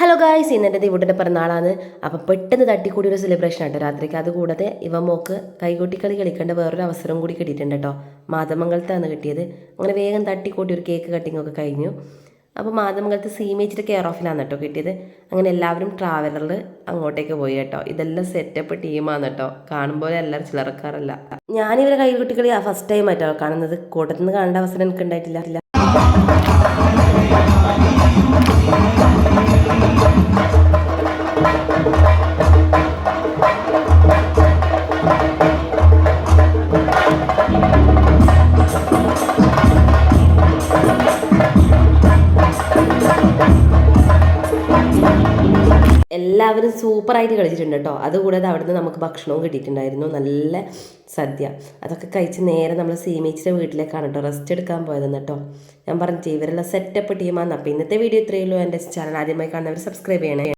Hello guys, ഇന്നെൻ്റെ ദിവൂട്ടിൻ്റെ പിറന്നാളാണ്. അപ്പോൾ പെട്ടെന്ന് തട്ടിക്കൂടി ഒരു സെലിബ്രേഷൻ ആട്ടോ രാത്രിക്ക്. അതുകൂടാതെ ഇവ മോക്ക് കൈകൊട്ടിക്കളി കളിക്കേണ്ട വേറൊരു അവസരം കൂടി കിട്ടിയിട്ടുണ്ട് കേട്ടോ. മാതമംഗലത്താണ് കിട്ടിയത്. അങ്ങനെ വേഗം തട്ടിക്കൂട്ടി ഒരു കേക്ക് കട്ടിംഗ് ഒക്കെ കഴിഞ്ഞു. അപ്പോൾ മാതമംഗലത്ത് സീമേച്ചിൻ്റെ കെയർ ഓഫിലാണ് കേട്ടോ കിട്ടിയത്. അങ്ങനെ എല്ലാവരും ട്രാവലറിൽ അങ്ങോട്ടേക്ക് പോയി കേട്ടോ. ഇതെല്ലാം സെറ്റപ്പ് ടീമാണ് കേട്ടോ. കാണുമ്പോൾ എല്ലാവരും ചിലർക്കാറല്ല. ഞാനിവരെ കൈകൊട്ടിക്കളി ഫസ്റ്റ് ടൈം ആയിട്ടോ കാണുന്നത്. കൂട്ടത്തിൽ നിന്ന് കാണേണ്ട അവസരം എനിക്ക് ഉണ്ടായിട്ടില്ല. എല്ലാവരും സൂപ്പറായിട്ട് കളിച്ചിട്ടുണ്ട് കേട്ടോ. അതുകൂടാതെ അവിടുന്ന് നമുക്ക് ഭക്ഷണവും കിട്ടിയിട്ടുണ്ടായിരുന്നു, നല്ല സദ്യ. അതൊക്കെ കഴിച്ച് നേരെ നമ്മൾ സീമേച്ചിയുടെ വീട്ടിലേക്കാണ് കേട്ടോ റെസ്റ്റ് എടുക്കാൻ പോയതെന്ന് കേട്ടോ. ഞാൻ പറഞ്ഞു ഇവരെല്ലാം സെറ്റപ്പ് ടീമാണ്. അപ്പോൾ ഇന്നത്തെ വീഡിയോ ഇത്രയേ ഉള്ളൂ. എൻ്റെ ചാനൽ ആദ്യമായി കാണുന്നവർ സബ്സ്ക്രൈബ് ചെയ്യണേ.